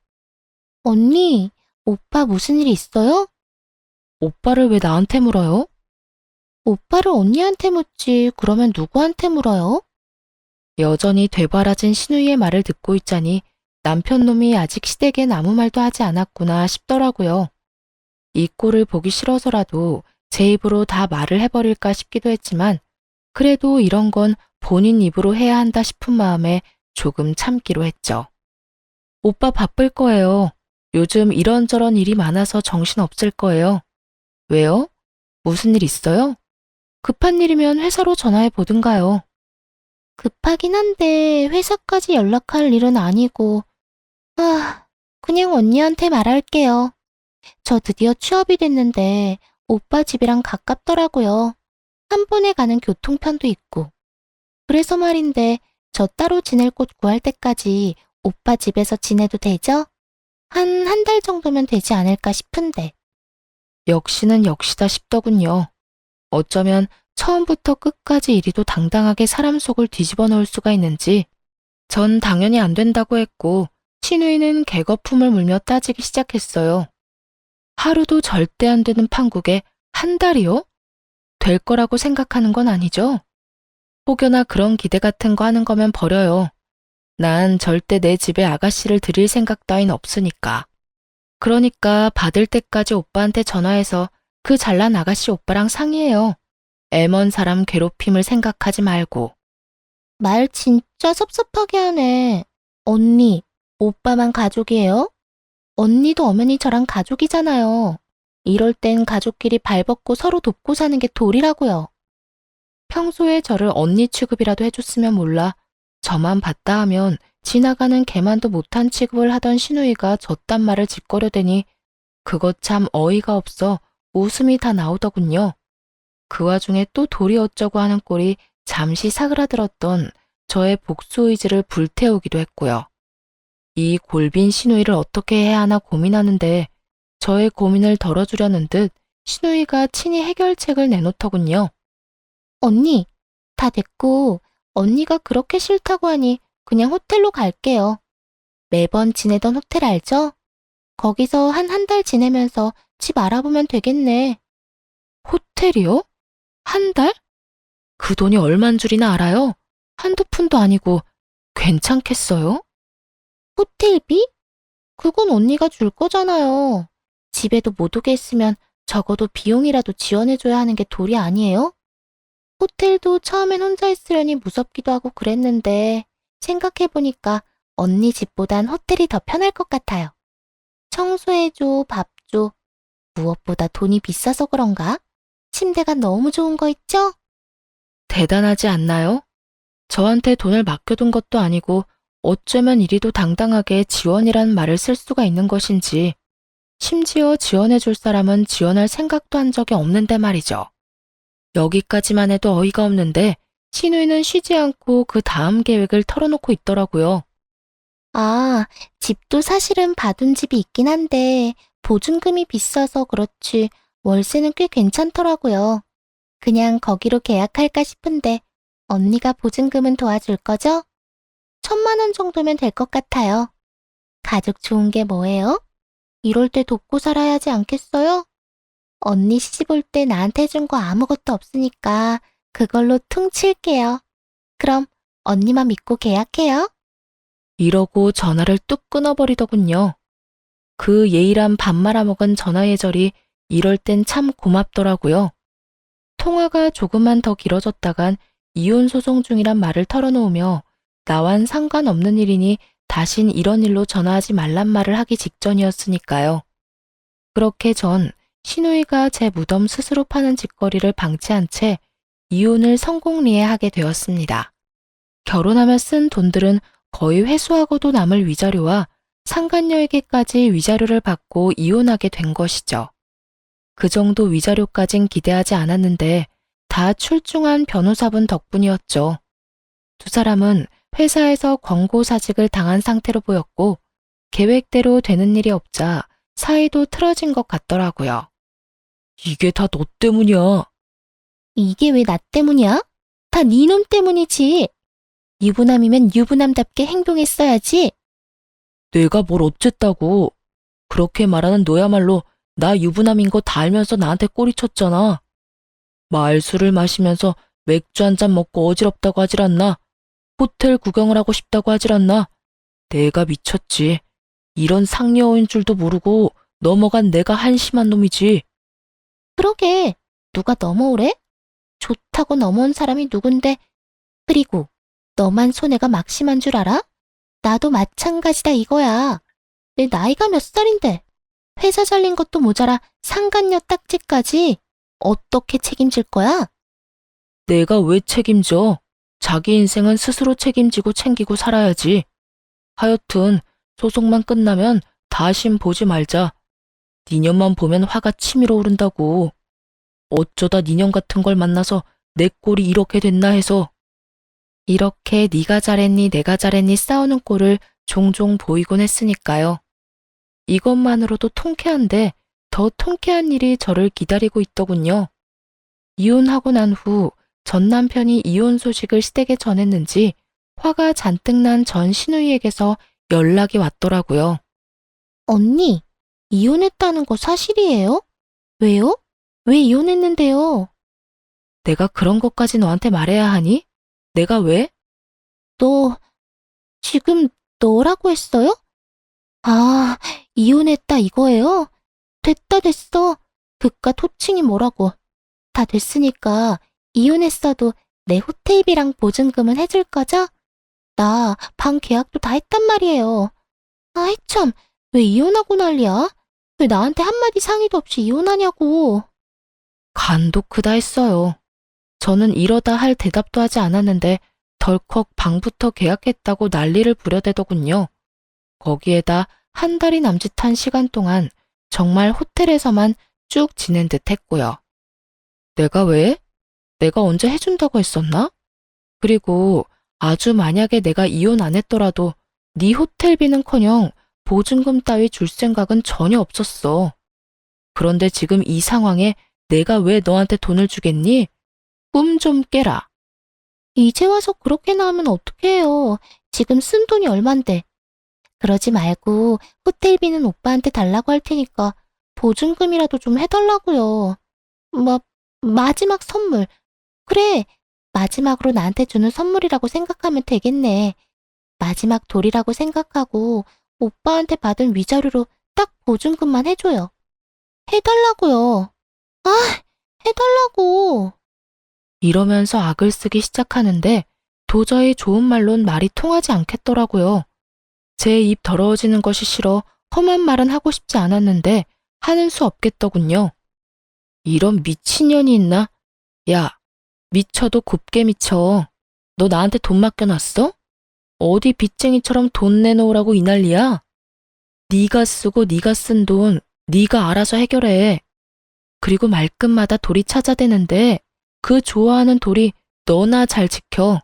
언니, 오빠 무슨 일 있어요? 오빠를 왜 나한테 물어요? 오빠를 언니한테 묻지, 그러면 누구한테 물어요? 여전히 되바라진 신우이의 말을 듣고 있자니 남편 놈이 아직 시댁엔 아무 말도 하지 않았구나 싶더라고요. 이 꼴을 보기 싫어서라도 제 입으로 다 말을 해버릴까 싶기도 했지만 그래도 이런 건 본인 입으로 해야 한다 싶은 마음에 조금 참기로 했죠. 오빠 바쁠 거예요. 요즘 이런저런 일이 많아서 정신 없을 거예요. 왜요? 무슨 일 있어요? 급한 일이면 회사로 전화해 보든가요. 급하긴 한데 회사까지 연락할 일은 아니고, 그냥 언니한테 말할게요. 저 드디어 취업이 됐는데 오빠 집이랑 가깝더라고요. 한 번에 가는 교통편도 있고. 그래서 말인데 저 따로 지낼 곳 구할 때까지 오빠 집에서 지내도 되죠? 한 달 정도면 되지 않을까 싶은데. 역시는 역시다 싶더군요. 어쩌면 처음부터 끝까지 이리도 당당하게 사람 속을 뒤집어 놓을 수가 있는지 전 당연히 안 된다고 했고 신우이는 개거품을 물며 따지기 시작했어요. 하루도 절대 안 되는 판국에 한 달이요? 될 거라고 생각하는 건 아니죠? 혹여나 그런 기대 같은 거 하는 거면 버려요. 난 절대 내 집에 아가씨를 들일 생각 따윈 없으니까. 그러니까 받을 때까지 오빠한테 전화해서 그 잘난 아가씨 오빠랑 상의해요. 애먼 사람 괴롭힘을 생각하지 말고. 말 진짜 섭섭하게 하네. 언니, 오빠만 가족이에요? 언니도 엄연히 저랑 가족이잖아요. 이럴 땐 가족끼리 발벗고 서로 돕고 사는 게 도리라고요. 평소에 저를 언니 취급이라도 해줬으면 몰라 저만 봤다 하면 지나가는 개만도 못한 취급을 하던 신우이가 저딴 말을 짓거려대니 그것 참 어이가 없어 웃음이 다 나오더군요. 그 와중에 또 도리 어쩌고 하는 꼴이 잠시 사그라들었던 저의 복수 의지를 불태우기도 했고요. 이 골빈 신우이를 어떻게 해야 하나 고민하는데 저의 고민을 덜어주려는 듯 신우이가 친히 해결책을 내놓더군요. 언니, 다 됐고, 언니가 그렇게 싫다고 하니 그냥 호텔로 갈게요. 매번 지내던 호텔 알죠? 거기서 한 달 지내면서 집 알아보면 되겠네. 호텔이요? 한 달? 그 돈이 얼만 줄이나 알아요? 한두 푼도 아니고 괜찮겠어요? 호텔비? 그건 언니가 줄 거잖아요. 집에도 못 오게 했으면 적어도 비용이라도 지원해줘야 하는 게 도리 아니에요? 호텔도 처음엔 혼자 있으려니 무섭기도 하고 그랬는데 생각해보니까 언니 집보단 호텔이 더 편할 것 같아요. 청소해줘, 밥 줘. 무엇보다 돈이 비싸서 그런가? 침대가 너무 좋은 거 있죠? 대단하지 않나요? 저한테 돈을 맡겨둔 것도 아니고 어쩌면 이리도 당당하게 지원이란 말을 쓸 수가 있는 것인지 심지어 지원해줄 사람은 지원할 생각도 한 적이 없는데 말이죠. 여기까지만 해도 어이가 없는데 신우이는 쉬지 않고 그 다음 계획을 털어놓고 있더라고요. 아, 집도 사실은 받은 집이 있긴 한데 보증금이 비싸서 그렇지 월세는 꽤 괜찮더라고요. 그냥 거기로 계약할까 싶은데 언니가 보증금은 도와줄 거죠? 1,000만 원 정도면 될 것 같아요. 가족 좋은 게 뭐예요? 이럴 때 돕고 살아야 하지 않겠어요? 언니 시집 올 때 나한테 해준 거 아무것도 없으니까 그걸로 퉁칠게요. 그럼 언니만 믿고 계약해요. 이러고 전화를 뚝 끊어버리더군요. 그 예의란 밥 말아먹은 전화 예절이 이럴 땐 참 고맙더라고요. 통화가 조금만 더 길어졌다간 이혼 소송 중이란 말을 털어놓으며 나와는 상관없는 일이니 다신 이런 일로 전화하지 말란 말을 하기 직전이었으니까요. 그렇게 전 신우이가 제 무덤 스스로 파는 짓거리를 방치한 채 이혼을 성공리에하게 되었습니다. 결혼하며 쓴 돈들은 거의 회수하고도 남을 위자료와 상간녀에게까지 위자료를 받고 이혼하게 된 것이죠. 그 정도 위자료까진 기대하지 않았는데 다 출중한 변호사분 덕분이었죠. 두 사람은 회사에서 권고사직을 당한 상태로 보였고 계획대로 되는 일이 없자 사이도 틀어진 것 같더라고요. 이게 다 너 때문이야. 이게 왜 나 때문이야? 다 네 놈 때문이지. 유부남이면 유부남답게 행동했어야지. 내가 뭘 어쨌다고. 그렇게 말하는 너야말로 나 유부남인 거 다 알면서 나한테 꼬리쳤잖아. 말술을 마시면서 맥주 한 잔 먹고 어지럽다고 하질 않나? 호텔 구경을 하고 싶다고 하질 않나? 내가 미쳤지. 이런 상여인 줄도 모르고 넘어간 내가 한심한 놈이지. 그러게, 누가 넘어오래? 좋다고 넘어온 사람이 누군데. 그리고 너만 손해가 막심한 줄 알아? 나도 마찬가지다 이거야. 내 나이가 몇 살인데. 회사 잘린 것도 모자라 상간녀 딱지까지 어떻게 책임질 거야? 내가 왜 책임져? 자기 인생은 스스로 책임지고 챙기고 살아야지. 하여튼 소송만 끝나면 다신 보지 말자. 니년만 보면 화가 치밀어 오른다고. 어쩌다 니년 같은 걸 만나서 내 꼴이 이렇게 됐나 해서. 이렇게 네가 잘했니 내가 잘했니 싸우는 꼴을 종종 보이곤 했으니까요. 이것만으로도 통쾌한데 더 통쾌한 일이 저를 기다리고 있더군요. 이혼하고 난 후 전 남편이 이혼 소식을 시댁에 전했는지 화가 잔뜩 난 전 시누이에게서 연락이 왔더라고요. 언니, 이혼했다는 거 사실이에요? 왜요? 왜 이혼했는데요? 내가 그런 것까지 너한테 말해야 하니? 내가 왜? 너, 지금 너라고 했어요? 아, 이혼했다 이거예요? 됐다 됐어. 그깟 호칭이 뭐라고. 다 됐으니까 이혼했어도 내 호텔비랑 보증금은 해줄 거죠? 나 방 계약도 다 했단 말이에요. 아이 참, 왜 이혼하고 난리야? 왜 나한테 한마디 상의도 없이 이혼하냐고. 간도 크다 했어요. 저는 이러다 할 대답도 하지 않았는데 덜컥 방부터 계약했다고 난리를 부려대더군요. 거기에다 한 달이 남짓한 시간 동안 정말 호텔에서만 쭉 지낸 듯 했고요. 내가 왜? 내가 언제 해준다고 했었나? 그리고 아주 만약에 내가 이혼 안 했더라도 네 호텔비는커녕 보증금 따위 줄 생각은 전혀 없었어. 그런데 지금 이 상황에 내가 왜 너한테 돈을 주겠니? 꿈 좀 깨라. 이제 와서 그렇게나 하면 어떡해요. 지금 쓴 돈이 얼만데. 그러지 말고 호텔비는 오빠한테 달라고 할 테니까 보증금이라도 좀 해달라고요. 마지막 선물. 그래, 마지막으로 나한테 주는 선물이라고 생각하면 되겠네. 마지막 돌이라고 생각하고 오빠한테 받은 위자료로 딱 보증금만 해줘요. 해달라고요. 아, 해달라고. 이러면서 악을 쓰기 시작하는데 도저히 좋은 말론 말이 통하지 않겠더라고요. 제 입 더러워지는 것이 싫어 험한 말은 하고 싶지 않았는데 하는 수 없겠더군요. 이런 미친년이 있나? 야, 미쳐도 곱게 미쳐. 너 나한테 돈 맡겨놨어? 어디 빚쟁이처럼 돈 내놓으라고 이 난리야? 네가 쓰고 네가 쓴 돈 네가 알아서 해결해. 그리고 말끝마다 돌이 찾아대는데 그 좋아하는 돌이 너나 잘 지켜.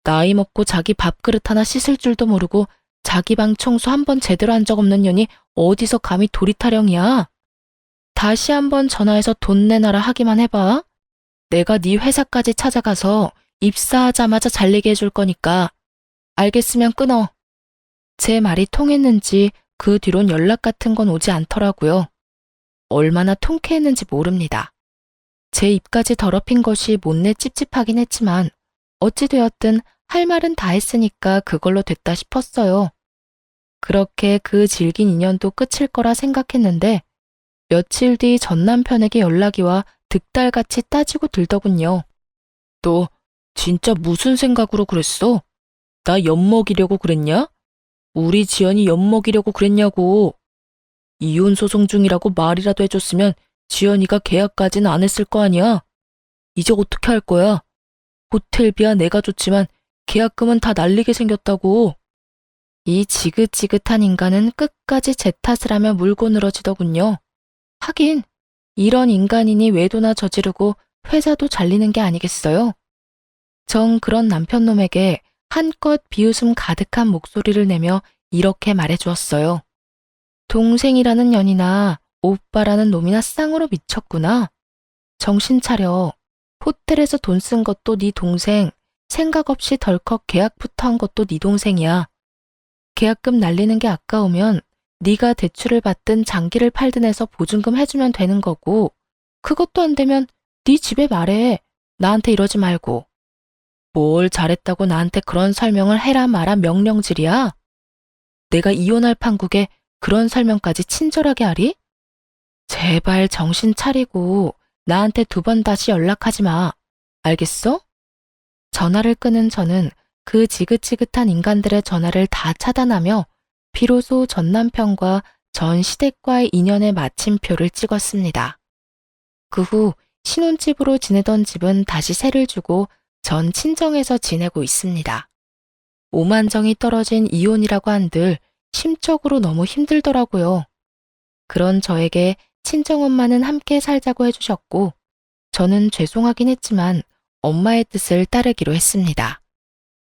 나이 먹고 자기 밥그릇 하나 씻을 줄도 모르고 자기 방 청소 한 번 제대로 한 적 없는 년이 어디서 감히 돌이 타령이야? 다시 한번 전화해서 돈 내놔라 하기만 해봐. 내가 네 회사까지 찾아가서 입사하자마자 잘리게 해줄 거니까. 알겠으면 끊어. 제 말이 통했는지 그 뒤론 연락 같은 건 오지 않더라고요. 얼마나 통쾌했는지 모릅니다. 제 입까지 더럽힌 것이 못내 찝찝하긴 했지만 어찌되었든 할 말은 다 했으니까 그걸로 됐다 싶었어요. 그렇게 그 질긴 인연도 끝일 거라 생각했는데 며칠 뒤 전 남편에게 연락이 와 득달같이 따지고 들더군요. 너 진짜 무슨 생각으로 그랬어? 나 엿먹이려고 그랬냐? 우리 지연이 엿먹이려고 그랬냐고. 이혼 소송 중이라고 말이라도 해줬으면 지연이가 계약까지는 안 했을 거 아니야. 이제 어떻게 할 거야? 호텔비야 내가 줬지만 계약금은 다 날리게 생겼다고. 이 지긋지긋한 인간은 끝까지 제 탓을 하며 물고 늘어지더군요. 하긴 이런 인간이니 외도나 저지르고 회사도 잘리는 게 아니겠어요? 전 그런 남편놈에게 한껏 비웃음 가득한 목소리를 내며 이렇게 말해주었어요. 동생이라는 년이나 오빠라는 놈이나 쌍으로 미쳤구나. 정신 차려. 호텔에서 돈 쓴 것도 네 동생, 생각 없이 덜컥 계약부터 한 것도 네 동생이야. 계약금 날리는 게 아까우면 네가 대출을 받든 장기를 팔든 해서 보증금 해주면 되는 거고, 그것도 안 되면 네 집에 말해. 나한테 이러지 말고. 뭘 잘했다고 나한테 그런 설명을 해라 마라 명령질이야? 내가 이혼할 판국에 그런 설명까지 친절하게 하리? 제발 정신 차리고 나한테 2번 다시 연락하지 마. 알겠어? 전화를 끊은 저는 그 지긋지긋한 인간들의 전화를 다 차단하며 비로소 전 남편과 전 시댁과의 인연의 마침표를 찍었습니다. 그 후 신혼집으로 지내던 집은 다시 세를 주고 전 친정에서 지내고 있습니다. 오만정이 떨어진 이혼이라고 한들 심적으로 너무 힘들더라고요. 그런 저에게 친정엄마는 함께 살자고 해주셨고, 저는 죄송하긴 했지만 엄마의 뜻을 따르기로 했습니다.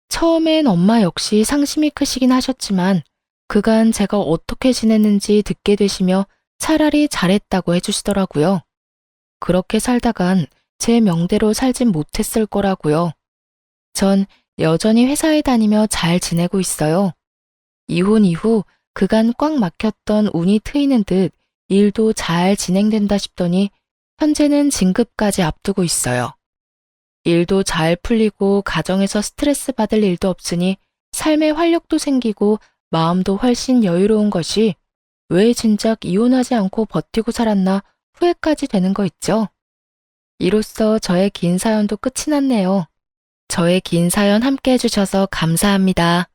처음엔 엄마 역시 상심이 크시긴 하셨지만 그간 제가 어떻게 지냈는지 듣게 되시며 차라리 잘했다고 해주시더라고요. 그렇게 살다간 제 명대로 살진 못했을 거라고요. 전 여전히 회사에 다니며 잘 지내고 있어요. 이혼 이후 그간 꽉 막혔던 운이 트이는 듯 일도 잘 진행된다 싶더니 현재는 진급까지 앞두고 있어요. 일도 잘 풀리고 가정에서 스트레스 받을 일도 없으니 삶의 활력도 생기고 마음도 훨씬 여유로운 것이 왜 진작 이혼하지 않고 버티고 살았나 후회까지 되는 거 있죠. 이로써 저의 긴 사연도 끝이 났네요. 저의 긴 사연 함께 해주셔서 감사합니다.